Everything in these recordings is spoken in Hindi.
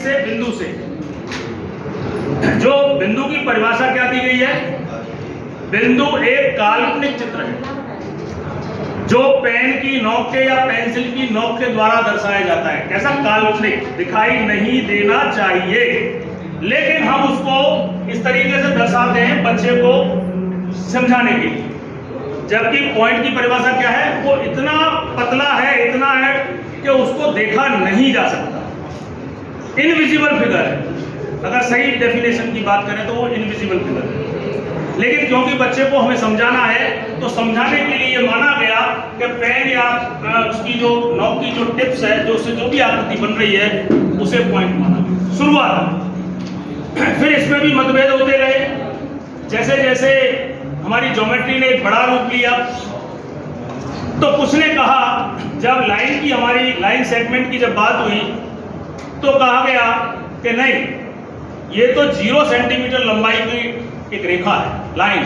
से बिंदु से। जो बिंदु की परिभाषा क्या दी गई है? बिंदु एक काल्पनिक चित्र है जो पेन की नोक के या पेंसिल की नोक के द्वारा दर्शाया जाता है। कैसा? काल्पनिक, दिखाई नहीं देना चाहिए, लेकिन हम उसको इस तरीके से दर्शाते हैं बच्चे को समझाने के लिए। जबकि पॉइंट की परिभाषा क्या है? वो इतना पतला है, इतना है कि उसको देखा नहीं जा सकता। इनविजिबल फिगर है। अगर सही डेफिनेशन की बात करें तो वो इनविजिबल फिगर है। लेकिन क्योंकि बच्चे को हमें समझाना है तो समझाने के लिए ये माना गया कि पेन या उसकी जो नोक की जो टिप्स है, जो उससे जो भी आकृति बन रही है, उसे पॉइंट माना। शुरुआत। फिर इसमें भी मतभेद होते गए। जैसे जैसे हमारी ज्योमेट्री ने एक बड़ा रूप लिया तो कुछ ने कहा, जब लाइन की हमारी लाइन सेगमेंट की जब बात हुई तो कहा गया कि नहीं, ये तो 0 सेंटीमीटर लंबाई की एक रेखा है, लाइन।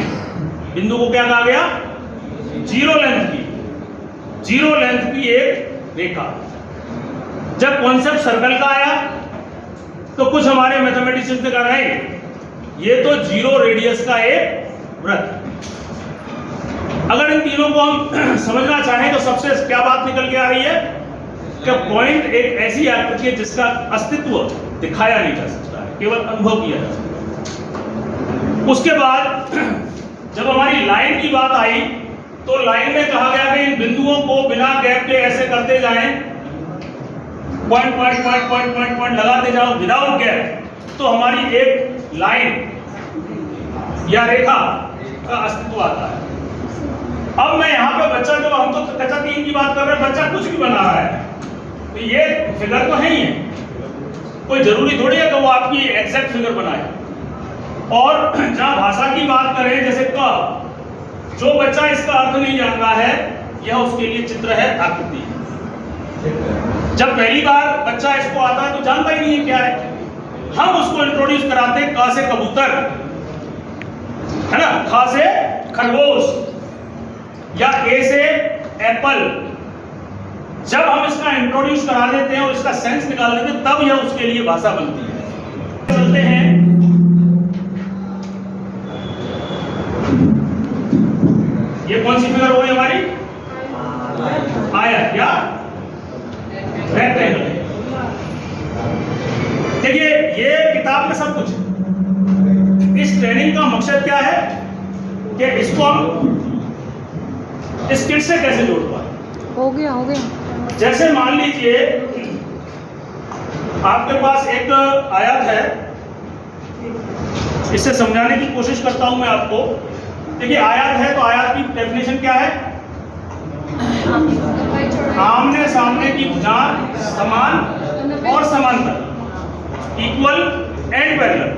बिंदु को क्या कहा गया? 0 लेंथ की एक रेखा। जब कॉन्सेप्ट सर्कल का आया तो कुछ हमारे मैथमेटिशियंस ने कहा नहीं, ये तो 0 रेडियस का एक वृत्त। अगर इन तीनों को हम समझना चाहें तो सबसे क्या बात निकल के आ रही है कि पॉइंट एक ऐसी आकृति है जिसका अस्तित्व दिखाया नहीं जा सकता है, केवल अनुभव किया जा सकता है। उसके बाद जब हमारी लाइन की बात आई तो लाइन में कहा गया कि इन बिंदुओं को बिना गैप के ऐसे करते जाएं, point point point point point point लगाते जाओ विदाउट गैप, तो हमारी एक लाइन या रेखा का अस्तित्व आता है। अब मैं यहाँ पे बच्चा, जब हम तो कक्षा 3 की बात कर रहे हैं, बच्चा कुछ भी बना रहा है तो ये फिगर तो है ही है, कोई जरूरी थोड़ी है कि वो आपकी एग्जैक्ट फिगर बनाए। और जहां भाषा की बात करें, जैसे क, जो बच्चा इसका अर्थ नहीं जान रहा है, यह उसके लिए चित्र है, आकृति। जब पहली बार बच्चा इसको आता है तो जानता ही नहीं है क्या है, हम उसको इंट्रोड्यूस कराते हैं क से कबूतर, है ना, ख से खरगोश या ए से एप्पल। जब हम इसका इंट्रोड्यूस करा देते हैं और इसका सेंस निकाल देते हैं, तब यह उसके लिए भाषा बनती है। चलते हैं, ये कौन सी फिगर हो गई हमारी? आयत या रेक्टेंगल। देखिए, ये किताब में सब कुछ है। इस ट्रेनिंग का मकसद क्या है कि इसको हम इस किट से कैसे जोड़ पाए। हो गया। जैसे मान लीजिए आपके पास एक आयत है, इससे समझाने की कोशिश करता हूं मैं आपको। देखिए, आयत है तो आयत की डेफिनेशन क्या है? आमने सामने की भुजाएं समान और समांतर, इक्वल एंड पैरेलल।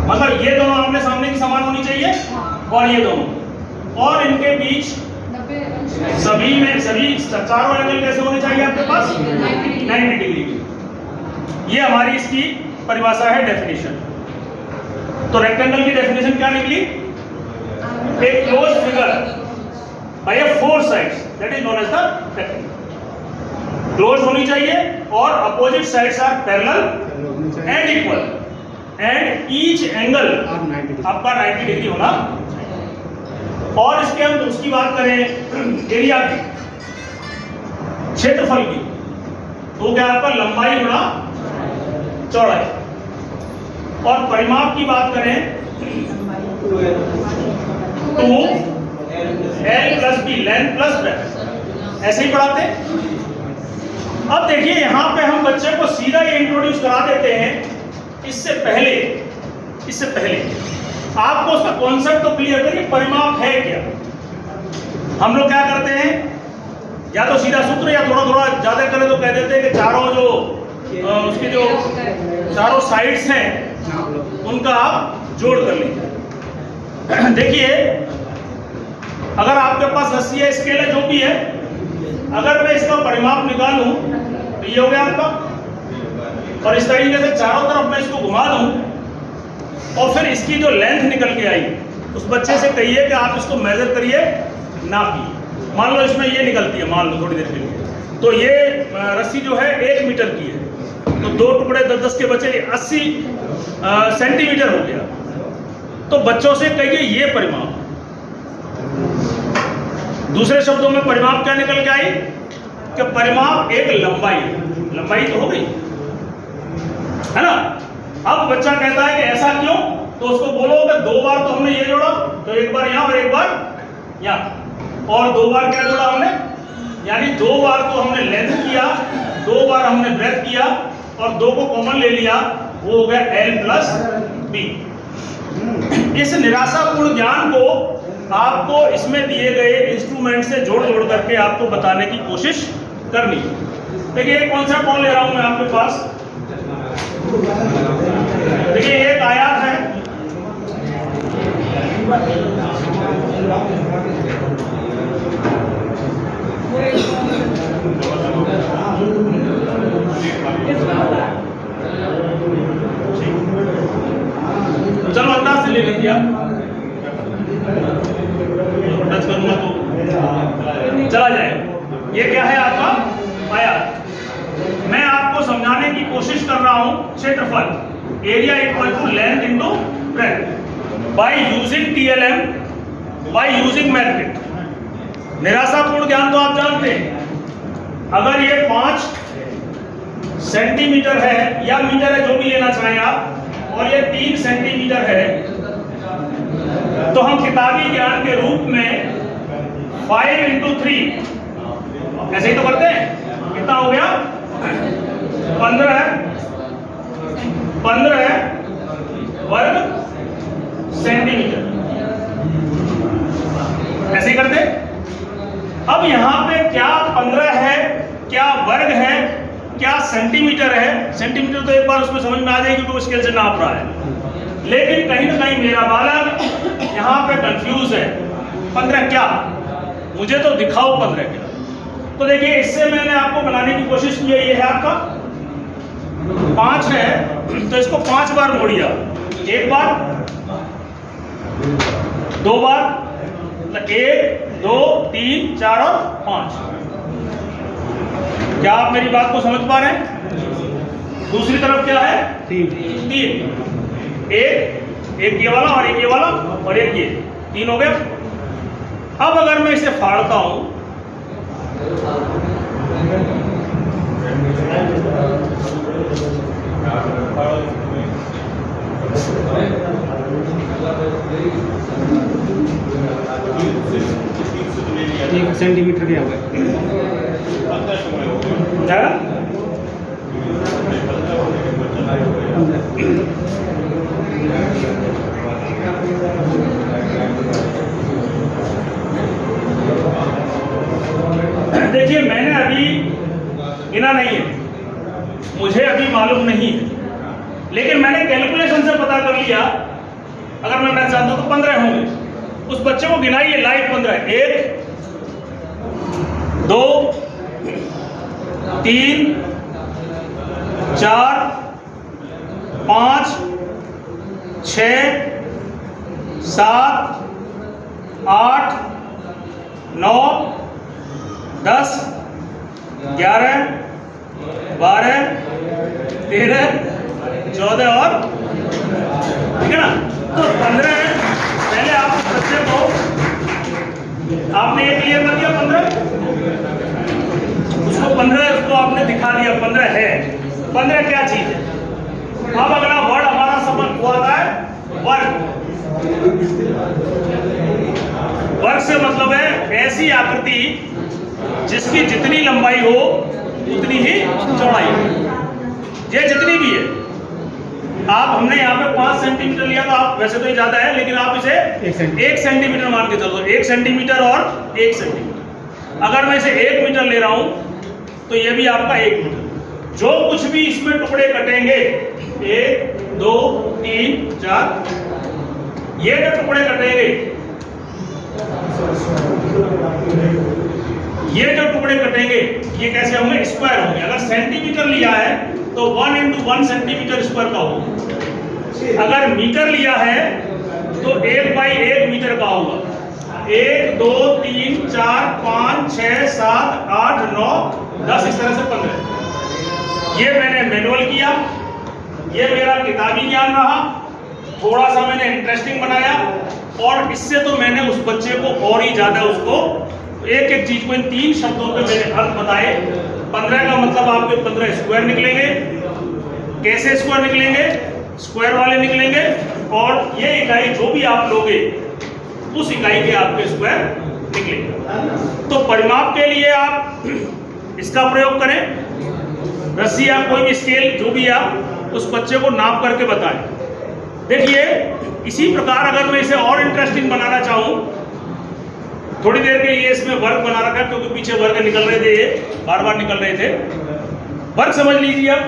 मतलब ये दोनों आमने सामने की समान होनी चाहिए और ये दोनों, और इनके बीच सभी चारों एंगल कैसे होने चाहिए आपके पास? 90 डिग्री की। ये हमारी इसकी परिभाषा है, डेफिनेशन। तो रेक्टेंगल की डेफिनेशन क्या निकली? एक close figure by 4 sides, that is known as the rectangle. Close होनी चाहिए और opposite sides are parallel and equal, and each angle आपका 90 डिग्री होना। और इसके हम उसकी बात करें एरिया की, क्षेत्रफल की, तो क्या आपका लंबाई गुणा चौड़ाई। और परिमाप की बात करें 2L + B, length plus breadth, ऐसे ही पढ़ाते हैं। अब देखिए, यहां पे हम बच्चे को सीधा ये इंट्रोड्यूस करा देते हैं। इससे पहले आपको उसका कॉन्सेप्ट तो क्लियर करिए, परिमाप है क्या। हम लोग क्या करते हैं, या तो सीधा सूत्र, या थोड़ा थोड़ा ज्यादा करें तो कह देते हैं कि चारों जो उसके जो चारों साइड्स हैं उनका आप जोड़ कर लीजिए। देखिए, अगर आपके पास रस्सी है, स्केल है, जो भी है, अगर मैं इसका परिमाप निकालूं तो ये हो गया आपका, और इस तरीके से चारों तरफ मैं इसको घुमा दूं और फिर इसकी जो लेंथ निकल के आई, उस बच्चे से कहिए कि आप इसको मेजर करिए, नापिए। मान लो इसमें ये निकलती है, मान लो थोड़ी देर के लिए, तो ये रस्सी जो है 1 मीटर की है, तो 2 टुकड़े 10-10 के बचे 80 सेंटीमीटर हो गया। तो बच्चों से कहिए ये परिमाप। दूसरे शब्दों में परिमाप क्या निकल के आई कि परिमाप एक लंबाई, लंबाई तो हो गई है ना। अब बच्चा कहता है कि ऐसा क्यों, तो उसको बोलो कि 2 बार तो हमने ये जोड़ा, तो एक बार यहाँ और एक बार यहाँ, और 2 बार क्या जोड़ा हमने, यानी 2 बार तो हमने लेंथ किया, 2 बार हमने ब्रेथ किया और 2 को कॉमन ले लिया, वो हो गया L प्लस B। इस निराशापूर्ण ज्ञान को आपको इसमें दिए गए इंस्ट्रूमेंट से जोड़ जोड़ करके आपको बताने की कोशिश करनी। देखिए एक कॉन्सेप्ट और ले रहा हूं मैं आपके पास। देखिए एक आयात है, चलो अंदाज से ले लीजिए आप, टच करूंगा तो चला जाएगा। ये क्या है आपका आयात। मैं आपको समझाने की कोशिश कर रहा हूं क्षेत्रफल, area equal to length into breadth by using TLM, by using metric. निराशापूर्ण ज्ञान तो आप जानते हैं। अगर ये 5 सेंटीमीटर है या मीटर है, जो भी लेना चाहें आप, और ये 3 सेंटीमीटर है, तो हम किताबी ज्ञान के रूप में 5 into 3 ऐसे ही तो करते हैं। कितना हो गया 15 वर्ग सेंटीमीटर, ऐसे ही करते। अब यहां पे क्या 15 है, क्या वर्ग है, क्या सेंटीमीटर है। सेंटीमीटर तो एक बार उसमें समझ में आ जाएगी कि वो स्केल से नाप रहा है, लेकिन कहीं ना कहीं मेरा बालक यहाँ पे कंफ्यूज है। 15 क्या, मुझे तो दिखाओ 15 क्या। तो देखिए इससे मैंने आपको बनाने की कोशिश की है। ये है आपका 5 है, तो इसको 5 बार मोड़िए। 1 बार, 2 बार, 1 2 3 4 और 5। क्या आप मेरी बात को समझ पा रहे हैं। दूसरी तरफ क्या है 3, एक ये वाला और एक ये वाला और एक ये, 3 हो गया। अब अगर मैं इसे फाड़ता हूं, एक सेंटीमीटर क्या हुआ देखिए मैंने अभी गिना नहीं है, मुझे अभी मालूम नहीं है, लेकिन मैंने कैलकुलेशन से पता कर लिया। अगर मैं चाहता हूं तो 15 होंगे। उस बच्चे को गिनाइए लाइव 15। 1 2 3 4 5 6 7 8 9 10 11 12 13 14 और, ठीक है ना। तो 15 है। पहले आप बच्चे को, आपने ये क्लियर कर दिया 15, उसको 15 उसको आपने दिखा दिया 15 है। 15 क्या चीज है। अब अगला वर्ड हमारा समझ हुआ है वर्ग। वर्ग से मतलब है ऐसी आकृति जिसकी जितनी लंबाई हो उतनी ही चौड़ाई हो, ये जितनी भी है। आप, हमने यहाँ पे 5 सेंटीमीटर लिया, तो आप वैसे तो ये ज्यादा है, लेकिन आप इसे 1 सेंटीमीटर मान के चलो। 1 सेंटीमीटर और 1 सेंटीमीटर। अगर मैं इसे 1 मीटर ले रहा हूं तो ये भी आपका 1 मीटर। जो कुछ भी इसमें टुकड़े कटेंगे, 1 2 3 4, ये जो टुकड़े कटेंगे, ये जो टुकड़े कटेंगे ये कैसे होंगे, स्क्वायर होंगे। अगर सेंटीमीटर लिया है तो 1 into 1 सेंटीमीटर स्क्वायर का होगा। अगर मीटर लिया है तो 1 by 1 मीटर का होगा। 1 2 3 4 5 6 7 8 9 10 इस तरह से 15। ये मैंने मैनुअल किया, ये मेरा किताबी ज्ञान रहा, थोड़ा सा मैंने इंटरेस्टिंग बनाया, और इससे तो मैंने उस बच्चे को और ही ज्यादा उसको एक एक चीज को इन 3 शब्दों पे मैंने अर्थ बताए। 15 का मतलब आपके 15 स्क्वायर निकलेंगे। कैसे स्क्वायर निकलेंगे? स्क्वायर वाले निकलेंगे, और ये इकाई जो भी आप लोगे उस इकाई के आपके स्क्वायर निकलेंगे। तो परिमाप के लिए आप इसका प्रयोग करें, रस्सी या कोई भी स्केल जो भी आप उस बच्चे को नाप करके बताएं। देखिए, इसी प्रकार अगर मैं इसे और इंटरेस्टिंग बनाना चाहूं, थोड़ी देर के लिए इसमें वर्ग बना रखा, क्योंकि पीछे वर्ग निकल रहे थे, ये बार बार निकल रहे थे। वर्ग समझ लीजिए। अब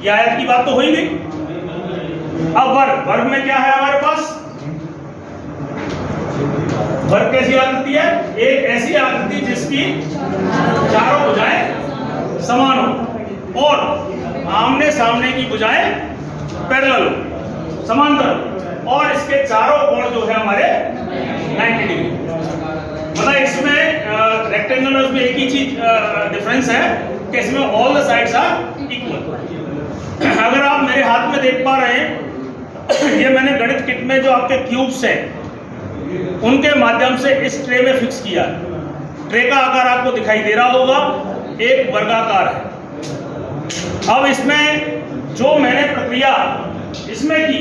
ये आयत की बात तो हो ही गई। अब वर्ग में क्या है हमारे पास? वर्ग कैसी आकृति है? एक ऐसी आकृति जिसकी चारों भुजाएं समान हो और आमने सामने की भुजाएं पैरेलल हो, समांतर, और इसके चारों कोण जो है हमारे 90 डिग्री। मतलब इसमें रेक्टेंगल और उसमें एक ही चीज डिफरेंस है कि इसमें all the sides are equal. अगर आप मेरे हाथ में देख पा रहे हैं, ये मैंने गणित किट में जो आपके क्यूब्स हैं उनके माध्यम से इस ट्रे में फिक्स किया। ट्रे का आकार आपको दिखाई दे रहा होगा, एक वर्गाकार है। अब इसमें जो मैंने प्रक्रिया इसमें की,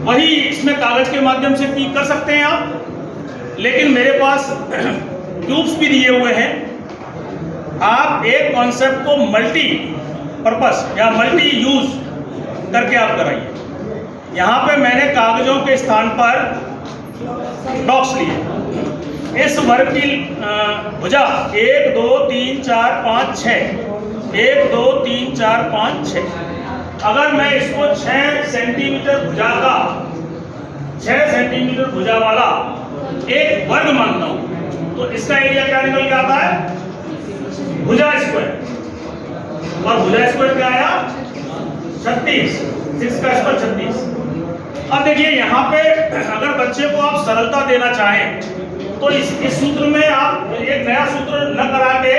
वही इसमें कागज के माध्यम से की कर सकते हैं आप, लेकिन मेरे पास क्यूब्स भी दिए हुए हैं। आप एक कॉन्सेप्ट को मल्टी पर्पस या मल्टी यूज करके आप कराइए। यहाँ पे मैंने कागजों के स्थान पर डॉट्स लिए। इस वर्ग की भुजा 1 2 3 4 5 6, 1 2 3 4 5 6। अगर मैं इसको 6 सेंटीमीटर भुजा का, 6 सेंटीमीटर भुजा वाला एक वर्ग मानता हूं, तो इसका एरिया क्या निकल के आता है? भुजा स्क्वायर। और भुजा स्क्वायर क्या आया? 36। 6 का स्क्वायर 36। अब देखिए, यहाँ पे अगर बच्चे को आप सरलता देना चाहें तो इस सूत्र में आप एक नया सूत्र न करा के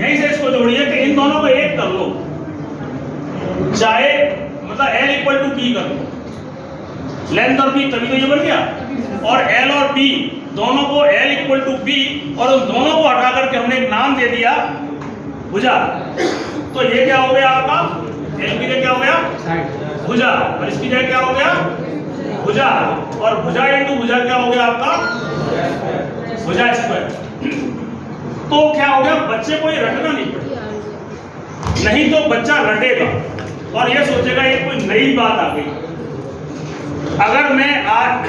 यहीं से इसको जोड़िए कि इन दोनों को एक कर लो, चाहे मतलब L इक्वल टू P कर लो, लेंथ और P, तभी तो ये बन गया। और L और P दोनों को L इक्वल टू P, और उन दोनों को हटा करके हमने एक नाम दे दिया भुजा। तो ये क्या हो गया आपका? L की जगह क्या हो गया? भुजा। और इसकी जगह क्या हो गया? भुजा। और भुजा इंटू भुजा क्या हो गया आपका? भुजा स्क्वायर। तो क्या हो गया? बच्चे को ये रटना नहीं पड़ेगा, नहीं तो बच्चा रटेगा और ये सोचेगा ये कोई नई बात आ गई। अगर मैं आज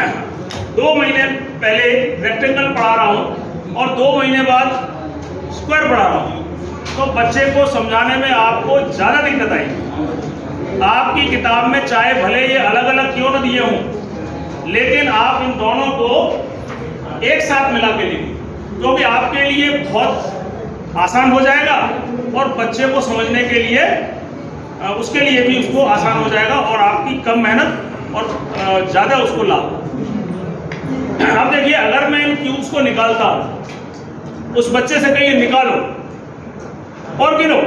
2 महीने पहले रेक्टेंगल पढ़ा रहा हूं और 2 महीने बाद स्क्वायर पढ़ा रहा हूं, तो बच्चे को समझाने में आपको ज्यादा दिक्कत आएगी। आपकी किताब में चाहे भले ये अलग अलग क्यों न दिए हों, लेकिन आप इन दोनों को एक साथ मिला के लिखिए, क्योंकि आपके लिए बहुत आसान हो जाएगा और बच्चे को समझने के लिए उसके लिए भी उसको आसान हो जाएगा और आपकी कम मेहनत और ज़्यादा उसको लाभ। अब देखिए, अगर मैं इन क्यूब्स को निकालता हूं, उस बच्चे से कहिए निकालो और गिनो,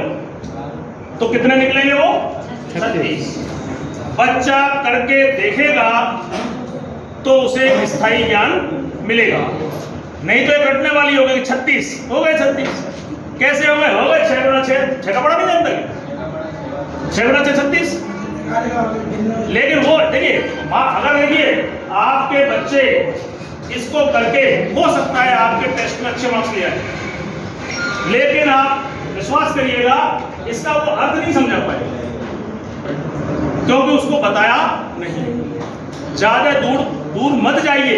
तो कितने निकलेंगे? वो 36। बच्चा करके देखेगा तो उसे स्थायी ज्ञान मिलेगा, नहीं तो एक रटने वाली हो गई। 36 हो गए, 36 कैसे हो गए? हो गए 6 गुणा 6, 6 का बड़ा नहीं जानता क्या? 6 गुणा 6 36। लेकिन वो देखिए, अगर देखिए आपके बच्चे इसको करके हो सकता है आपके टेस्ट में अच्छे मार्क्स ले आए, लेकिन आप विश्वास करिएगा इसका वो अर्थ नहीं समझा पाए, क्योंकि उसको बताया नहीं। ज्यादा दूर मत जाइए,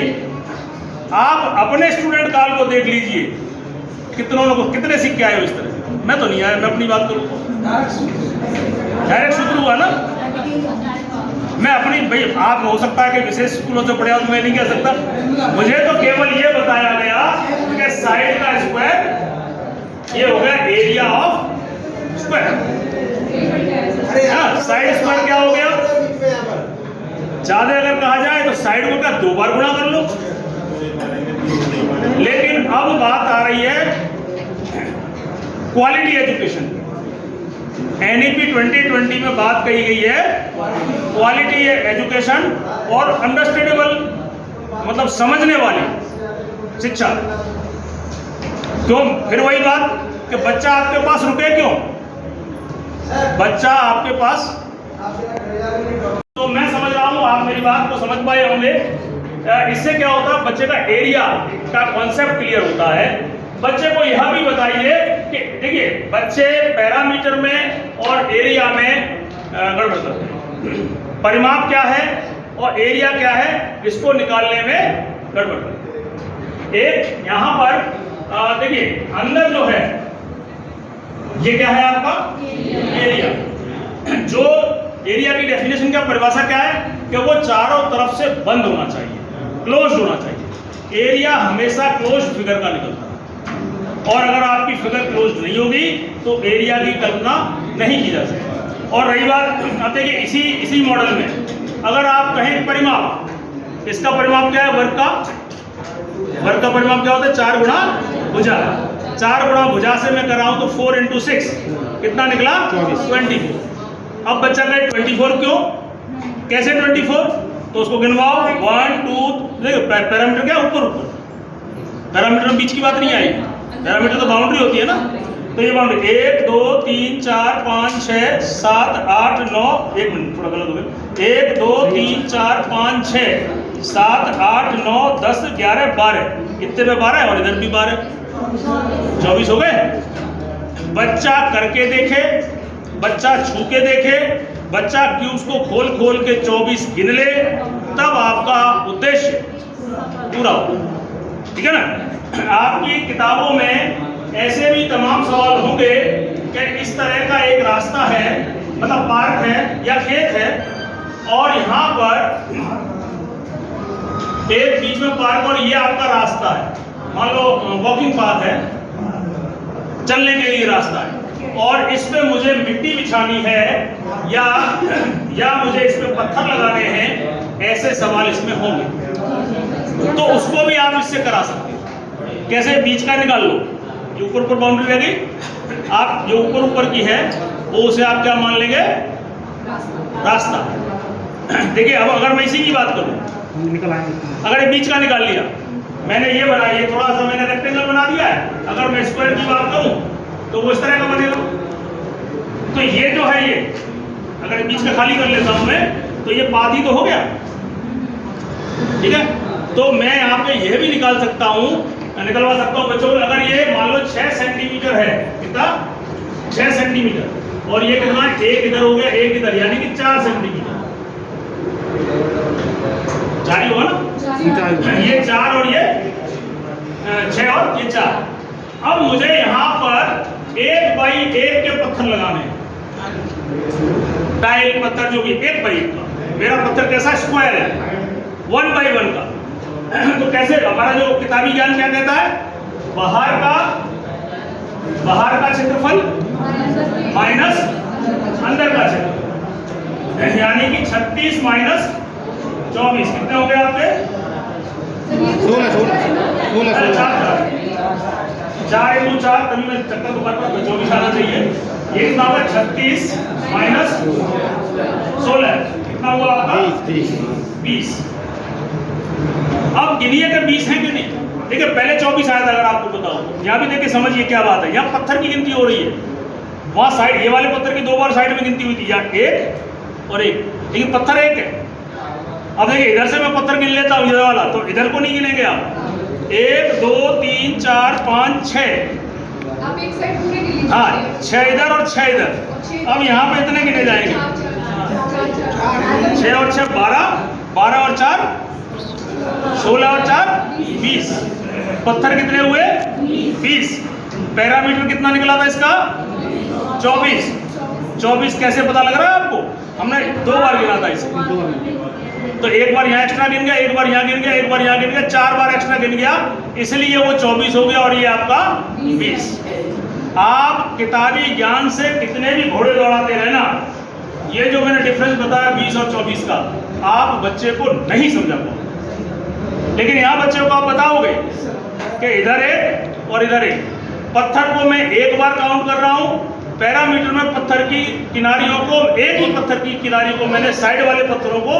आप अपने स्टूडेंट काल को देख लीजिए, कितने सिक्के आए हो इस तरह से। मैं तो नहीं आया, मैं अपनी बात करूँ, डायरेक्ट सूत्र हुआ ना। मैं अपनी, भाई आप हो सकता है कि विशेष स्कूलों से पढ़े हो तो मैं नहीं कह सकता, मुझे तो केवल ये बताया गया कि साइड का स्क्वायर ये हो गया area of square. Side square क्या हो गया? ज्यादा अगर कहा जाए तो साइड को क्या 2 बार गुणा कर लो, लेकिन अब बात आ रही है क्वालिटी एजुकेशन। NEP 2020 में बात कही गई है क्वालिटी एजुकेशन और अंडरस्टैंडेबल, मतलब समझने वाली शिक्षा। क्यों? फिर वही बात कि बच्चा आपके पास रुके क्यों? बच्चा आपके पास, तो मैं समझ रहा हूं आप मेरी बात को समझ पाए होंगे। इससे क्या होता है, बच्चे का एरिया का कॉन्सेप्ट क्लियर होता है। बच्चे को यह भी बताइए कि देखिए बच्चे पैरामीटर में और एरिया में गड़बड़ करते हैं। परिमाप क्या है और एरिया क्या है, इसको निकालने में गड़बड़ करते हैं। एक यहां पर देखिए अंदर जो है ये क्या है आपका एरिया। जो एरिया की डेफिनेशन क्या, परिभाषा क्या है कि वो चारों तरफ से बंद होना चाहिए, क्लोज होना चाहिए। एरिया हमेशा क्लोज फिगर का निकलता है और अगर आपकी फिगर क्लोज नहीं होगी तो एरिया की कल्पना नहीं की जा सकती। और रही बात, अब देखिए इसी मॉडल में अगर आप कहें परिमाप, इसका परिमाप क्या है, वर्ग का परिमाप क्या होता है, 4 गुणा भुजा। 4 गुणा भुजा से मैं कर रहा हूं तो 4 × 6 कितना निकला, 24। अब बच्चा कहे 24 क्यों, कैसे 24, तो उसको गिनवाओ 1 2, देखो पैरामीटर क्या ऊपर, पैरामीटर बीच की बात नहीं आएगी, पैरामीटर तो बाउंड्री होती है ना। तो ये बाउंड्री 1 2 3 4 5 6 7 8 9, 1 मिनट थोड़ा गलत हो गया, 1 2 3 4 5 6 7 8 9 10 11 12, इतने में 12 है और इधर भी 12, 24 हो गए। बच्चा करके देखे, बच्चा छू के देखे, बच्चा क्यूब्स को खोल के 24 गिन ले, तब आपका उद्देश्य पूरा हो। ठीक है ना। आपकी किताबों में ऐसे भी तमाम सवाल होंगे कि इस तरह का एक रास्ता है, मतलब पार्क है या खेत है और यहाँ पर एक बीच में पार्क और ये आपका रास्ता है, मान लो वॉकिंग पाथ है, चलने के लिए रास्ता है, और इस पे मुझे मिट्टी बिछानी है या मुझे इस पे पत्थर लगाने हैं, ऐसे सवाल इसमें होंगे। तो उसको भी आप इससे करा सकते हैं। कैसे, बीच का निकाल लो, ये ऊपर बाउंड्री रह गई, आप जो ऊपर की है वो उसे आप क्या मान लेंगे, रास्ता। देखिए अब अगर मैं इसी की बात करूं, निकल आए, अगर ये बीच का निकाल लिया, मैंने ये बनाया, ये थोड़ा सा मैंने रेक्टेंगल बना दिया है, अगर मैं स्क्वायर की बात करूं तो वो इस तरह का बनेगा। तो ये जो है, ये अगर बीच का खाली कर लेता हूं मैं, तो ये पाथ ही तो हो गया। ठीक है, तो मैं यहाँ पे यह भी निकाल सकता हूँ, निकलवा सकता हूँ बच्चों। अगर ये मान लो 6 सेंटीमीटर है, कितना, 6 सेंटीमीटर, और ये कितना, एक इधर हो गया, एक इधर, यानी कि 4 सेंटीमीटर, 4 ही होगा ना, ये 4 और ये 6 और ये 4। अब मुझे यहाँ पर 1 बाई 1 के पत्थर लगाने हैं, टाइल पत्थर जो भी 1 बाई 1 का। मेरा पत्थर कैसा, स्क्वायर है, 1 बाई 1 का। तो कैसे, हमारा जो किताबी ज्ञान क्या कहता है, बाहर का क्षेत्रफल माइनस अंदर का क्षेत्रफल, यानी कि 36 माइनस 24 कितने हो गए आपके, 16 4 × 4, तभी मैं चक्कर तो करता हूँ, 24 आना चाहिए। ये कितना होगा, 36 माइनस 16 कितना हुआ आपका, 20। अब गिनिए कि 20 है कि नहीं। देखिए पहले 24 आया था, अगर आपको बताओ, यहाँ भी देखिए समझिए क्या बात है, यहाँ पत्थर की गिनती हो रही है, वहाँ साइड ये वाले पत्थर की 2 बार साइड में गिनती हुई थी, यहाँ 1 और 1, लेकिन पत्थर 1 है। अब देखिए इधर से मैं पत्थर गिन लेता हूँ, इधर वाला, तो इधर को नहीं गिनेंगे आप, 1 2 3 4 5 6, आप एक साइड पूरे गिन लीजिए। हाँ 6 इधर और 6 इधर। अब यहाँ पे इतने गिने जाएंगे, 6 और 6 12, 12 और 4 16 और 4 20। पत्थर कितने हुए, 20। पैरामीटर कितना निकला था इसका, 24। 24 कैसे पता लग रहा है आपको, हमने 2 बार गिना था इसे, तो एक बार यहाँ एक्स्ट्रा गिन गया, एक बार यहाँ गिन गया, एक बार यहाँ गिन गया, 4 बार एक्स्ट्रा गिन गया, इसलिए वो 24 हो गया और ये आपका 20। आप किताबी ज्ञान से कितने भी घोड़े दौड़ाते रहना, ये जो मैंने डिफरेंस बताया 20 और 24 का, आप बच्चे को नहीं समझा पाओगे। लेकिन यहाँ बच्चे को आप बताओगे कि इधर एक और इधर एक। पत्थर को मैं एक बार काउंट कर रहा हूँ, पैरामीटर में पत्थर की किनारियों को, एक ही पत्थर की किनारी को मैंने साइड वाले पत्थरों को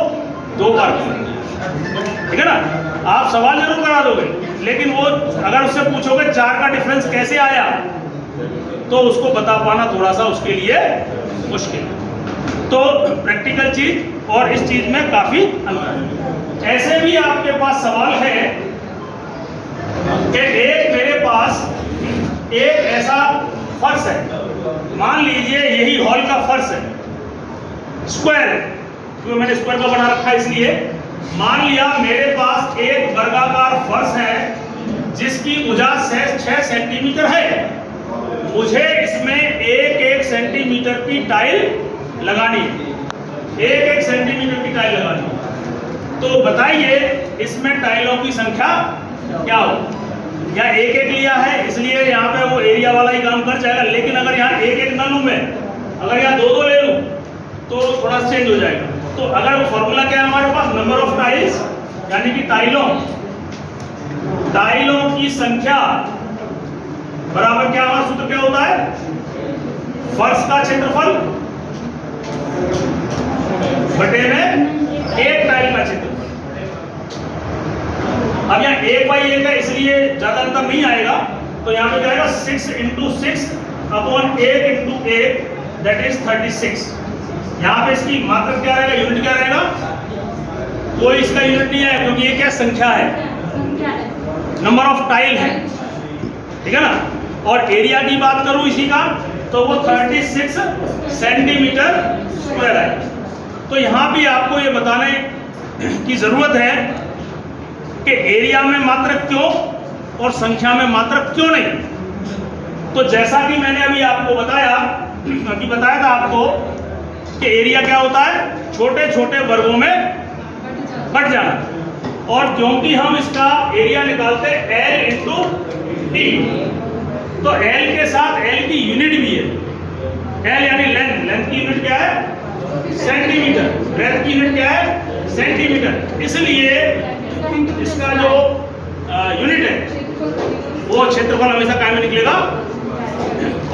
2 बार किया, ठीक है ना। आप सवाल जरूर करा दोगे, लेकिन वो अगर उससे पूछोगे 4 का डिफरेंस कैसे आया, तो उसको बता पाना थोड़ा सा उसके लिए मुश्किल है। तो प्रैक्टिकल चीज और इस चीज में काफी अंतर है। ऐसे भी आपके पास सवाल है कि एक मेरे पास एक ऐसा फर्श है, मान लीजिए यही हॉल का फर्श है, स्क्वायर है, क्योंकि मैंने स्क्वायर का बना रखा है इसलिए। मान लिया मेरे पास एक वर्गाकार फर्श है जिसकी भुजा 6 सेंटीमीटर है, मुझे इसमें 1-1 सेंटीमीटर की टाइल लगानी है, 1-1 सेंटीमीटर की टाइल लगानी है। तो बताइए इसमें टाइलों की संख्या क्या हो। यहाँ 1-1 लिया है इसलिए यहाँ पे वो एरिया वाला ही काम कर जाएगा, लेकिन अगर यहाँ 1-1 ना लूँ मैं, अगर यहाँ 2-2 ले लूँ तो थोड़ा चेंज हो जाएगा। तो अगर फॉर्मूला क्या है हमारे पास, नंबर ऑफ टाइल्स यानी कि टाइलों की संख्या बराबर क्या, हमारा सूत्र क्या होता है, फर्श का क्षेत्रफल बटे में एक टाइल का क्षेत्रफल। अब यहाँ 1/1 है इसलिए ज्यादा अंतर नहीं आएगा, तो यहाँ पे जाएगा 6 × 6 अपॉन 1 × 1 दैट इज 36। यहाँ पे इसकी मात्रक क्या रहेगा, यूनिट क्या रहेगा, कोई इसका यूनिट नहीं है क्योंकि ये क्या संख्या है, नंबर ऑफ टाइल है, ठीक है ना। और एरिया की बात करूं इसी का तो वो 36 सेंटीमीटर स्क्वायर है। तो यहाँ भी आपको ये बताने की जरूरत है कि एरिया में मात्रक क्यों और संख्या में मात्रक क्यों नहीं। तो जैसा कि मैंने अभी आपको बताया था आपको कि एरिया क्या होता है, छोटे छोटे वर्गों में बट जाना। और क्योंकि हम इसका एरिया निकालते हैं L × D, तो L के साथ L की यूनिट भी है, L यानी लेंथ की यूनिट क्या है, सेंटीमीटर, ब्रेथ की यूनिट क्या है, सेंटीमीटर। इसलिए इसका जो यूनिट है वो क्षेत्रफल हमेशा काय में निकलेगा।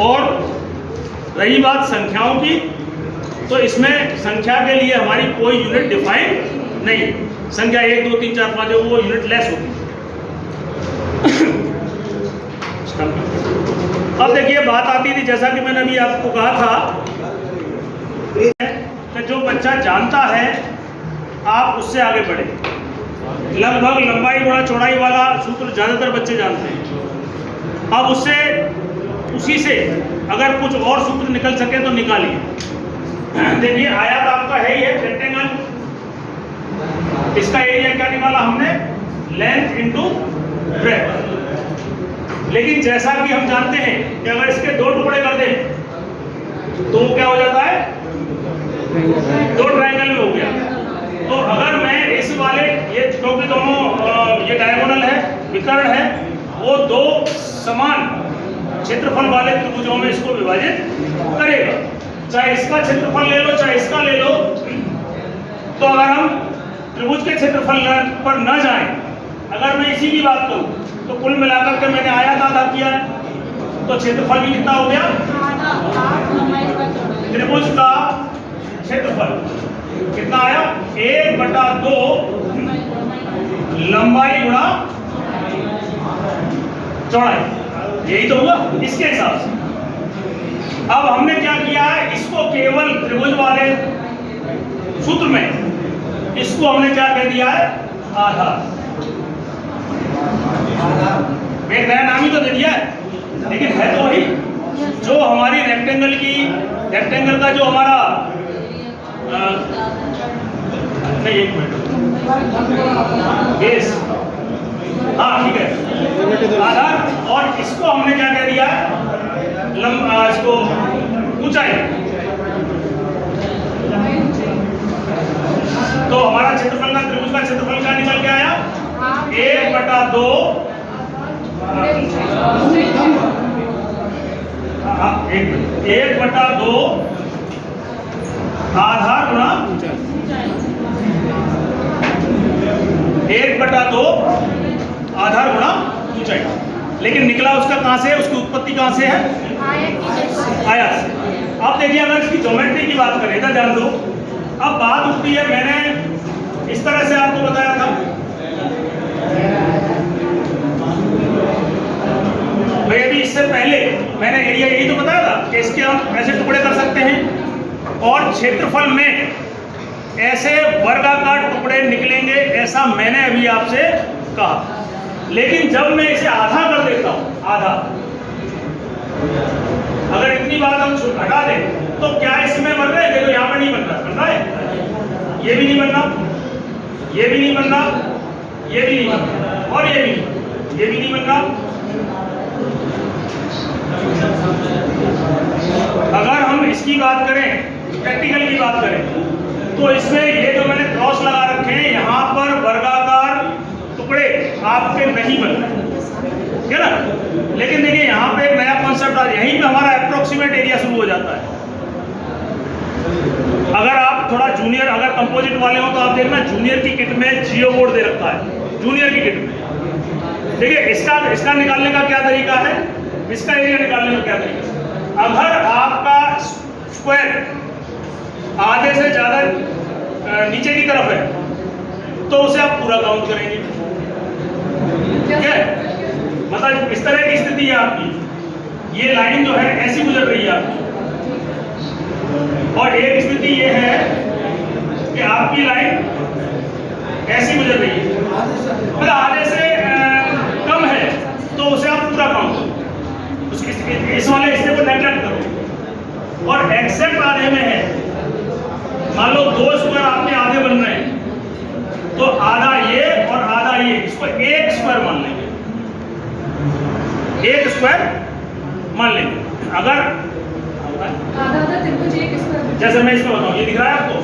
और रही बात संख्याओं की, तो इसमें संख्या के लिए हमारी कोई यूनिट डिफाइन नहीं, संख्या 1 2 3 4 5 है वो यूनिट लेस होगी। अब देखिए बात आती थी, जैसा कि मैंने अभी आपको कहा था कि जो बच्चा जानता है आप उससे आगे बढ़े। लगभग लंबाई गुणा चौड़ाई वाला सूत्र ज्यादातर बच्चे जानते हैं। अब उसी से अगर कुछ और सूत्र निकल सके तो निकालिए। देखिए आयत आपका है ये रेक्टेंगल, इसका एरिया क्या निकाला हमने, लेंथ × ब्रेथ। लेकिन जैसा कि हम जानते हैं कि अगर इसके 2 टुकड़े कर दें तो क्या हो जाता है, 2 ट्रायंगल में हो गया। तो अगर मैं इस वाले ये क्योंकि दोनों ये डायगोनल है, विकर्ण है, वो 2 समान क्षेत्रफल वाले त्रिभुजों में इसको विभाजित करेगा। चाहे इसका क्षेत्रफल ले लो चाहे इसका ले लो, तो अगर हम त्रिभुज के क्षेत्रफल पर न जाएं, अगर मैं इसी की बात करूं तो कुल मिलाकर के मैंने आयत आधा किया है, तो क्षेत्रफल भी कितना हो गया, त्रिभुज का क्षेत्रफल कितना आया, 1/2 लंबाई गुणा चौड़ाई, यही तो हुआ इसके हिसाब से। अब हमने क्या किया है, इसको केवल त्रिभुज वाले सूत्र में इसको हमने क्या कह दिया है, आधार। एक नया नाम ही तो दे दिया है, लेकिन है तो वही जो हमारी रेक्टेंगल का जो हमारा नहीं, एक मिनट, बेस, हाँ ठीक है, आधार। और इसको हमने क्या कह दिया है, इसको ऊंचाई। तो हमारा क्षेत्रफल का, त्रिभुज का क्षेत्रफल क्या निकल के आया, 1/2 1/2 आधार गुणा 1/2 आधार गुणा ऊंचाई। लेकिन निकला उसका कहाँ से है, उसकी उत्पत्ति कहाँ से है, आया से। अब देखिए अगर इसकी ज्योमेट्री की बात करें, इधर ध्यान दो। अब बात उठती है, मैंने इस तरह से आपको बताया था भाई, अभी इससे पहले मैंने एरिया यही तो बताया था कि इसके हम ऐसे टुकड़े कर सकते हैं और क्षेत्रफल में ऐसे वर्गाकार टुकड़े निकलेंगे, ऐसा मैंने अभी आपसे कहा। लेकिन जब मैं इसे आधा कर देता हूं, आधा, अगर इतनी बात हम हटा दें तो क्या इसमें बन रहा है, देखो यहां पर नहीं बन रहा, बन रहा है, ये भी नहीं बन रहा, ये भी नहीं बन रहा, ये भी नहीं बन रहा, और ये भी नहीं बन रहा। अगर हम इसकी बात करें, प्रैक्टिकल की बात करें, तो इसमें ये जो मैंने क्रॉस लगा रखे हैं, यहाँ पर वर्गाकार टुकड़े आपके नहीं बन रहे, ठीक है ना। लेकिन देखिए यहाँ पे एक नया कॉन्सेप्ट आ, यहीं पे हमारा अप्रोक्सीमेट एरिया शुरू हो जाता है। अगर आप थोड़ा जूनियर, अगर कंपोजिट वाले हो तो आप देखना जूनियर की किट में जियो बोर्ड दे रखा है, जूनियर की किट में। देखिए इसका निकालने का क्या तरीका है, इसका एरिया निकालने का क्या तरीका है। अगर आपका स्क्वायर आधे से ज्यादा नीचे की तरफ है तो उसे आप पूरा काउंट करेंगे, ठीक है। मतलब इस तरह की स्थिति है आपकी, ये लाइन जो है ऐसी गुजर रही है आपकी, और एक स्थिति ये है कि आपकी लाइन ऐसी गुजर रही है, मतलब आधे से कम है तो उसे आप पूरा काउंट करो, इस वाले हिस्से को नेगलेक्ट करो। और एग्जैक्ट आधे में है, मान लो 2 स्क्वायर आपके आधे बन रहे हैं, तो आधा ये और आधा ये, इसको 1 स्क्वायर मान लेंगे, 1 स्क्वायर मान लेंगे। अगर जैसे मैं इसमें बताऊं, ये दिख रहा है आपको,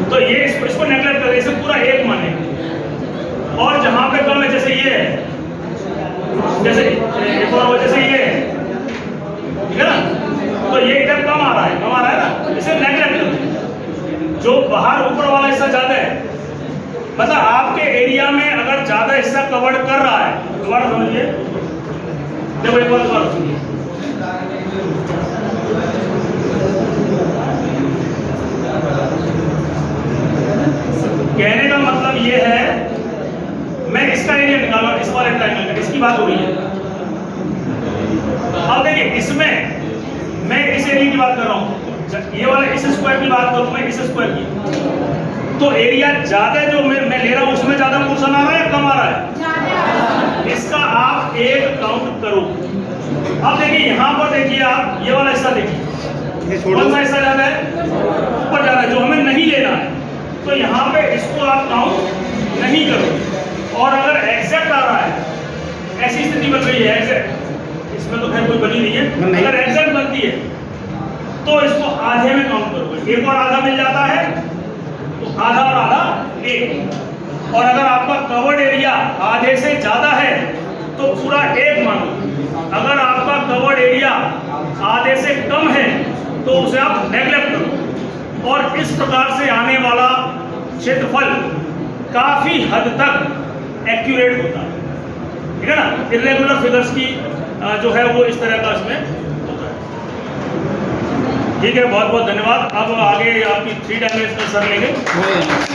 तो ये इसको नेगलेक्ट करें, इसे पूरा 1 मानेंगे। और जहां पे कम है, जैसे ये है, जैसे ये है, ठीक है ना, तो ये इधर कम आ रहा है ना, इसे नेगलेक्ट करो। जो बाहर ऊपर वाला हिस्सा ज्यादा है, मतलब आपके एरिया में अगर ज्यादा हिस्सा कवर कर रहा है, दोबारा समझिए, देखो एक बार दोबारा सुनिए। कहने का मतलब ये है, मैं इसका एरिया निकाला, इस वाले ट्रायंगल का, इसकी बात हो रही है। अब देखिए इसमें मैं इस एरिया की बात कर रहा हूं, ये वाला इस स्क्वायर की बात करूं मैं, इस स्क्वायर की, तो एरिया ज्यादा जो मैं ले रहा हूं उसमें ज्यादा पोर्शन आ रहा है या कम आ रहा है, इसका आप 1 काउंट करो। अब देखिए यहां पर देखिए आप ये वाला हिस्सा देखिए, कौन सा हिस्सा ज्यादा है, ऊपर ज्यादा है, जो हमें नहीं लेना है, तो यहाँ पे इसको आप काउंट नहीं करो। और अगर एग्जैक्ट आ रहा है, ऐसी स्थिति बन रही है एग्जैक्ट, इसमें तो खैर कोई बनी नहीं है, अगर एग्जैक्ट बनती है तो इसको आधे में काउंट करोगे, 1 और आधा मिल जाता है तो आधा और आधा 1। और अगर आपका कवर्ड एरिया आधे से ज्यादा है तो पूरा 1 मानो। अगर आपका कवर्ड एरिया आधे से कम है तो उसे आप नेगलेक्ट करो। और इस प्रकार से आने वाला क्षेत्रफल काफी हद तक एक्यूरेट होता है, ठीक है ना। इर्रेगुलर फिगर्स की जो है वो इस तरह का इसमें होता है। ठीक है, बहुत बहुत धन्यवाद। अब आगे आपकी 3 डायमेंशनल सर लेंगे।